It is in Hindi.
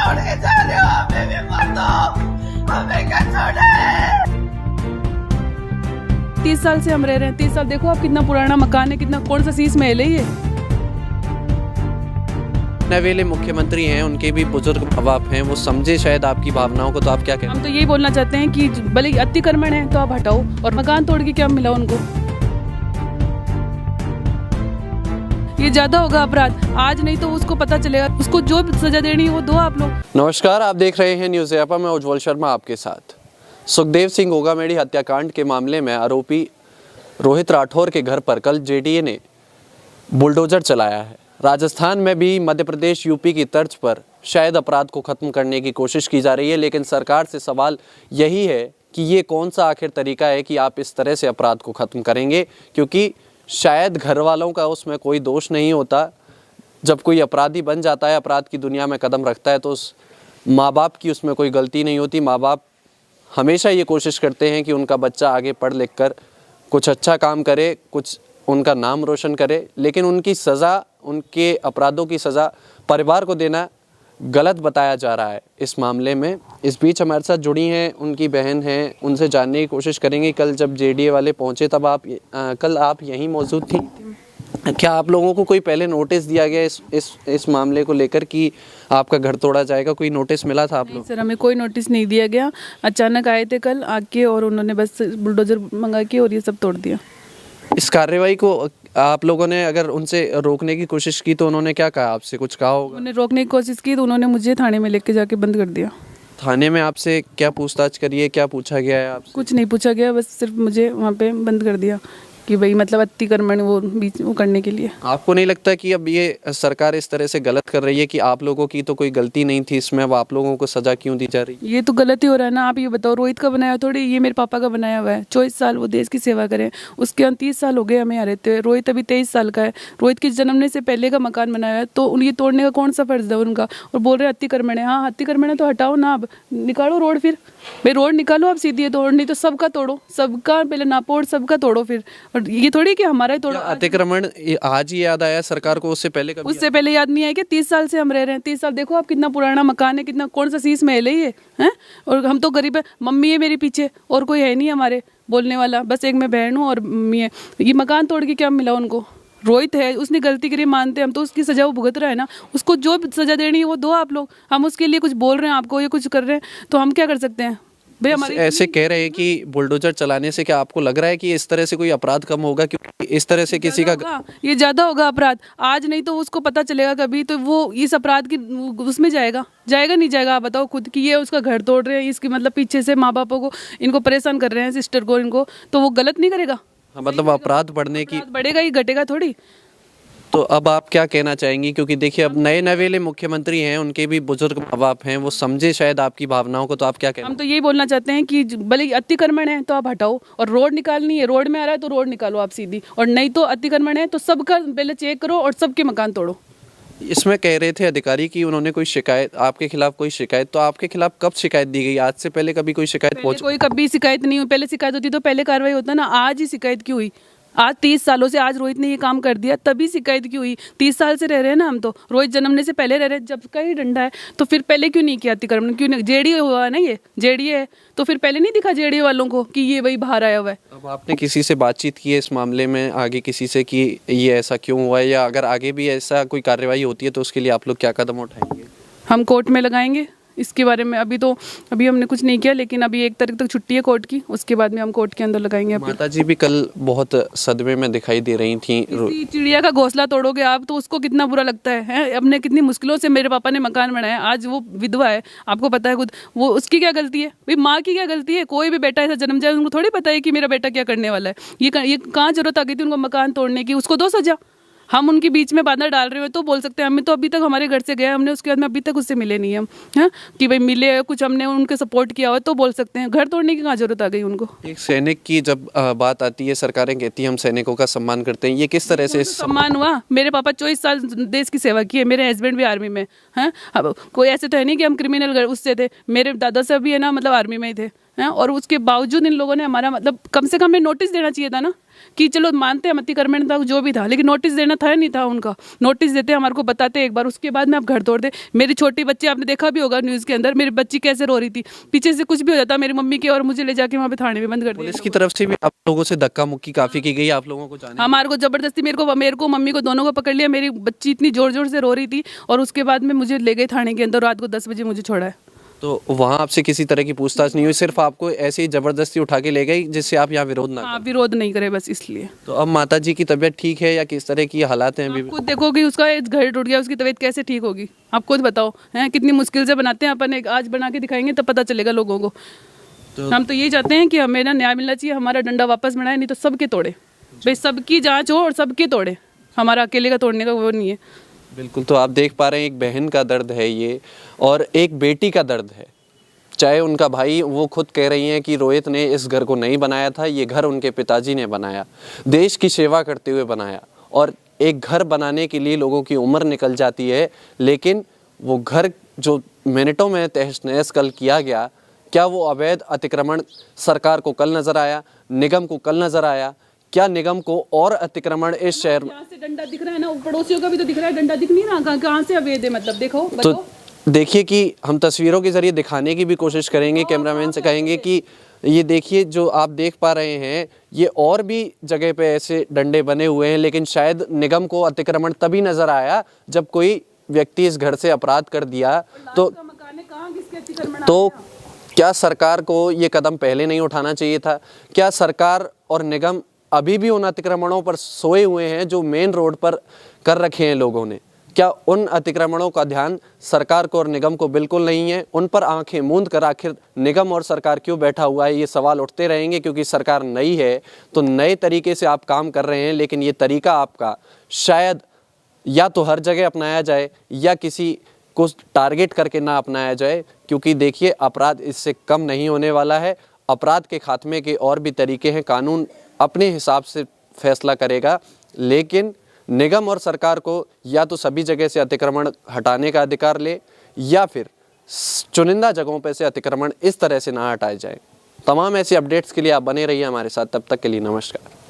छोड़ के जा रहे हो, हमें भी मार दो, हमें क्या छोड़ा है। 30 साल से हम रह रहे हैं। 30 साल देखो आप, कितना पुराना मकान है, कितना कौन सा शीश महल है ये। नवेले मुख्यमंत्री हैं, उनके भी बुजुर्ग माँ बाप हैं, वो समझे शायद आपकी भावनाओं को, तो आप क्या कहें? हम तो यही बोलना चाहते हैं कि भले ही अतिक्रमण है तो आप हटाओ, और मकान तोड़ के क्या मिला उनको। ये ज्यादा होगा अपराध, आज नहीं तो उसको पता चलेगा, उसको जो सजा देनी है वो दो आप लोग। नमस्कार, आप देख रहे हैं न्यूज़ ऐप, मैं उज्ज्वल शर्मा आपके साथ। सुखदेव सिंह गोगामेडी हत्याकांड के मामले में आरोपी रोहित राठौर के घर पर कल जेडीए ने बुलडोजर चलाया है। राजस्थान में भी मध्य प्रदेश यूपी की तर्ज पर शायद अपराध को ख़त्म करने की कोशिश की जा रही है, लेकिन सरकार से सवाल यही है कि ये कौन सा आखिर तरीका है कि आप इस तरह से अपराध को ख़त्म करेंगे, क्योंकि शायद घर वालों का उसमें कोई दोष नहीं होता। जब कोई अपराधी बन जाता है, अपराध की दुनिया में कदम रखता है, तो उस माँ बाप की उसमें कोई गलती नहीं होती। माँ बाप हमेशा ये कोशिश करते हैं कि उनका बच्चा आगे पढ़ लिख कर कुछ अच्छा काम करे, कुछ उनका नाम रोशन करे, लेकिन उनकी सज़ा, उनके अपराधों की सज़ा परिवार को देना गलत बताया जा रहा है इस मामले में। इस बीच हमारे साथ जुड़ी हैं उनकी बहन हैं, उनसे जानने की कोशिश करेंगे। कल जब जेडीए वाले पहुंचे तब कल आप यहीं मौजूद थी। क्या आप लोगों को कोई पहले नोटिस दिया गया इस मामले को लेकर कि आपका घर तोड़ा जाएगा? कोई नोटिस मिला था आप लोग? सर, हमें कोई नोटिस नहीं दिया गया, अचानक आए थे कल आके और उन्होंने बस बुलडोजर मंगा के और ये सब तोड़ दिया। इस कार्रवाई को आप लोगों ने अगर उनसे रोकने की कोशिश की तो उन्होंने क्या कहा? आपसे कुछ कहा होगा? उन्होंने रोकने की कोशिश की तो उन्होंने मुझे थाने में लेके जाके बंद कर दिया। थाने में आपसे क्या पूछताछ करी है, क्या पूछा गया है आपसे? कुछ नहीं पूछा गया, बस सिर्फ मुझे वहाँ पे बंद कर दिया कि भाई मतलब अतिक्रमण वो करने के लिए। आपको नहीं लगता कि अब ये सरकार इस तरह से गलत कर रही है कि आप लोगों की तो कोई गलती नहीं थी इसमें, अब आप लोगों को सजा क्यों दी जा रही है? ये तो गलत ही हो रहा है ना। आप ये बताओ, रोहित का बनाया थोड़ी, ये मेरे पापा का बनाया हुआ है। 24 साल वो देश की सेवा करें, उसके 30 साल हो गए हमें यहाँ रहते हुए। रोहित अभी 23 साल का है, रोहित के जन्मने से पहले का मकान बनाया है, तो ये तोड़ने का कौन सा फर्ज है उनका? और बोल रहे अतिक्रमण है। हाँ, अतिक्रमण है तो हटाओ ना, अब निकालो रोड, फिर भाई रोड निकालो आप सीधी है, तोड़ नहीं तो सबका तोड़ो, सबका पहले नापो और सबका तोड़ो फिर। और ये थोड़ी कि हमारा ही तोड़ो। अतिक्रमण आज ही याद आया सरकार को? उससे पहले कभी? उससे पहले याद नहीं आया कि 30 साल से हम रह रहे हैं। 30 साल देखो आप, कितना पुराना मकान है, कितना कौन सा शीश महल है ये हैं। और हम तो गरीब है, मम्मी है मेरे पीछे और कोई है नहीं हमारे बोलने वाला, बस एक मैं बहन हूँ और मम्मी है। ये मकान तोड़ के क्या मिला उनको? रोहित है, उसने गलती करी मानते, हम तो उसकी सजा वो भुगत रहा है ना, उसको जो सजा देनी है वो दो आप लोग। हम उसके लिए कुछ बोल रहे हैं आपको, ये कुछ कर रहे हैं तो हम क्या कर सकते हैं भाई? हमारे ऐसे कह रहे हैं कि बुलडोजर चलाने से क्या आपको लग रहा है कि इस तरह से कोई अपराध कम होगा? क्योंकि इस तरह से किसी का ये ज्यादा होगा अपराध, आज नहीं तो उसको पता चलेगा कभी, तो वो इस अपराध की उसमें जाएगा नहीं जाएगा? आप बताओ खुद कि ये उसका घर तोड़ रहे हैं, इसकी मतलब पीछे से माँ बापों को इनको परेशान कर रहे हैं, सिस्टर को इनको, तो वो गलत नहीं करेगा? मतलब अपराध बढ़ने की बढ़ेगा ही, घटेगा थोड़ी। तो अब आप क्या कहना चाहेंगी? क्योंकि देखिए अब नए नवेले मुख्यमंत्री हैं, उनके भी बुजुर्ग माँ बाप हैं, वो समझे शायद आपकी भावनाओं को, तो आप क्या कहना? हम तो यही बोलना चाहते हैं कि भले ही अतिक्रमण है तो आप हटाओ, और रोड निकालनी है, रोड में आ रहा है तो रोड निकालो आप सीधी, और नहीं तो अतिक्रमण है तो सबका पहले चेक करो और सबके मकान तोड़ो। इसमें कह रहे थे अधिकारी कि उन्होंने कोई शिकायत आपके खिलाफ, कोई शिकायत, तो आपके खिलाफ कब शिकायत दी गई? आज से पहले कभी कोई शिकायत पहुंची? कोई कभी शिकायत नहीं हुई। पहले शिकायत होती तो पहले कार्रवाई होता ना, आज ही शिकायत क्यों हुई? आज 30 सालों से आज रोहित ने ये काम कर दिया तभी शिकायत क्यों हुई? 30 साल से रह रहे हैं ना हम, तो रोहित जन्मने से पहले रह रहे हैं, जब का ही डंडा है, तो फिर पहले क्यों नहीं किया अतिक्रमण? क्यों नहीं? जेडीए हुआ है ना, ये जेडीए है तो फिर पहले नहीं दिखा जेडीए वालों को कि ये वही बाहर आया हुआ है? अब आपने किसी से बातचीत की है इस मामले में आगे किसी से कि ये ऐसा क्यों हुआ है, या अगर आगे भी ऐसा कोई कार्रवाई होती है तो उसके लिए आप लोग क्या कदम उठाएंगे? हम कोर्ट में लगाएंगे इसके बारे में। अभी हमने कुछ नहीं किया, लेकिन अभी 1 तारीख तक छुट्टी है कोर्ट की, उसके बाद में हम कोर्ट के अंदर लगाएंगे। माता जी भी कल बहुत सदमे में दिखाई दे रही थी। चिड़िया का घोंसला तोड़ोगे आप तो उसको कितना बुरा लगता है? अपने कितनी मुश्किलों से मेरे पापा ने मकान बनाया, आज वो विधवा है, आपको पता है खुद, वो उसकी क्या गलती है भाई? माँ की क्या गलती है? कोई भी बेटा ऐसा जन्म जाए, उनको थोड़ी पता है कि मेरा बेटा क्या करने वाला है। ये कहाँ जरूरत आ गई थी उनको मकान तोड़ने की? उसको दो सजा। हम उनके बीच में बाधा डाल रहे हो तो बोल सकते हैं। हमें तो अभी तक हमारे घर से गया, हमने उसके बाद में अभी तक उससे मिले नहीं हम, हैं कि भाई मिले कुछ, हमने उनके सपोर्ट किया हो तो बोल सकते हैं। घर तोड़ने की कहाँ जरूरत आ गई उनको? एक सैनिक की जब बात आती है, सरकारें कहती है हम सैनिकों का सम्मान करते हैं, ये किस तरह से सम्मान हुआ? मेरे पापा 24 साल देश की सेवा की है, मेरे हस्बैंड भी आर्मी में हैं। अब कोई ऐसे तो है नहीं कि हम क्रिमिनल उससे थे, मेरे दादा साहब भी है ना, मतलब आर्मी में ही थे, हैं, और उसके बावजूद इन लोगों ने हमारा मतलब कम से कम हमें नोटिस देना चाहिए था ना, कि चलो मानते हैं अतिक्रमण था जो भी था, लेकिन नोटिस देना था नहीं था उनका। नोटिस देते हमारे को बताते एक बार, उसके बाद में आप घर तोड़ दे। मेरी छोटी बच्ची आपने देखा भी होगा न्यूज़ के अंदर, मेरी बच्ची कैसे रो रही थी, पीछे से कुछ भी हो जाता मेरी मम्मी के, और मुझे ले जाके वहाँ पे थाने में बंद कर दिया। पुलिस की तरफ से भी आप लोगों से धक्का मुक्की काफी की गई, आप लोगों को जाने हमारे को जबरदस्ती मेरे को मम्मी को दोनों को पकड़ लिया। मेरी बच्ची इतनी जोर जोर से रो रही थी, और उसके बाद में मुझे ले गए थाने के अंदर, रात को 10 बजे मुझे छोड़ा है। तो वहाँ आपसे किसी तरह की पूछताछ नहीं हुई, सिर्फ आपको ऐसे ही जबरदस्ती उठा के ले गई जिससे आप यहाँ विरोध ना हाँ, विरोध नहीं करे बस इसलिए। तो अब माता जी की तबीयत ठीक है या किस तरह की हालात हैं अभी? आप खुद देखो कि उसका घर टूट गया, उसकी तबीयत कैसे ठीक होगी, आप खुद बताओ हैं। कितनी मुश्किल से बनाते हैं अपन, एक आज बना के दिखाएंगे तब पता चलेगा लोगों को। हम तो यही चाहते हैं कि हमें ना न्याय मिलना चाहिए, हमारा डंडा वापस बनाए, नहीं तो सबके तोड़े भाई, सबकी जांच हो और सबके तोड़े, हमारा अकेले का तोड़ने का वो नहीं है। बिल्कुल, तो आप देख पा रहे हैं एक बहन का दर्द है ये, और एक बेटी का दर्द है। चाहे उनका भाई, वो खुद कह रही हैं कि रोहित ने इस घर को नहीं बनाया था, ये घर उनके पिताजी ने बनाया, देश की सेवा करते हुए बनाया। और एक घर बनाने के लिए लोगों की उम्र निकल जाती है, लेकिन वो घर जो मिनटों में तहस नहस कल किया गया, क्या वो अवैध अतिक्रमण सरकार को कल नजर आया, निगम को कल नजर आया? क्या निगम को और अतिक्रमण इस शहर में? यहाँ से डंडा दिख रहा है ना, पड़ोसियों का भी तो दिख रहा है, डंडा दिख नहीं रहा, कहाँ से अवैध है मतलब, देखो तो देखिए कि हम तस्वीरों के जरिए दिखाने की भी कोशिश करेंगे, कैमरामैन से कहेंगे कि ये देखिए जो आप देख पा रहे हैं, ये और भी जगह पे ऐसे डंडे बने हुए हैं, लेकिन शायद निगम को अतिक्रमण तभी नजर आया जब कोई व्यक्ति इस घर से अपराध कर दिया। तो क्या सरकार को ये कदम पहले नहीं उठाना चाहिए था? क्या सरकार और निगम अभी भी उन अतिक्रमणों पर सोए हुए हैं जो मेन रोड पर कर रखे हैं लोगों ने? क्या उन अतिक्रमणों का ध्यान सरकार को और निगम को बिल्कुल नहीं है? उन पर आंखें मूंद कर आखिर निगम और सरकार क्यों बैठा हुआ है, ये सवाल उठते रहेंगे, क्योंकि सरकार नई है तो नए तरीके से आप काम कर रहे हैं, लेकिन ये तरीका आपका शायद या तो हर जगह अपनाया जाए या किसी को टारगेट करके ना अपनाया जाए, क्योंकि देखिए अपराध इससे कम नहीं होने वाला है। अपराध के खात्मे के और भी तरीके हैं, कानून अपने हिसाब से फैसला करेगा, लेकिन निगम और सरकार को या तो सभी जगह से अतिक्रमण हटाने का अधिकार ले, या फिर चुनिंदा जगहों पर से अतिक्रमण इस तरह से ना हटाए जाए। तमाम ऐसे अपडेट्स के लिए आप बने रहिए हमारे साथ, तब तक के लिए नमस्कार।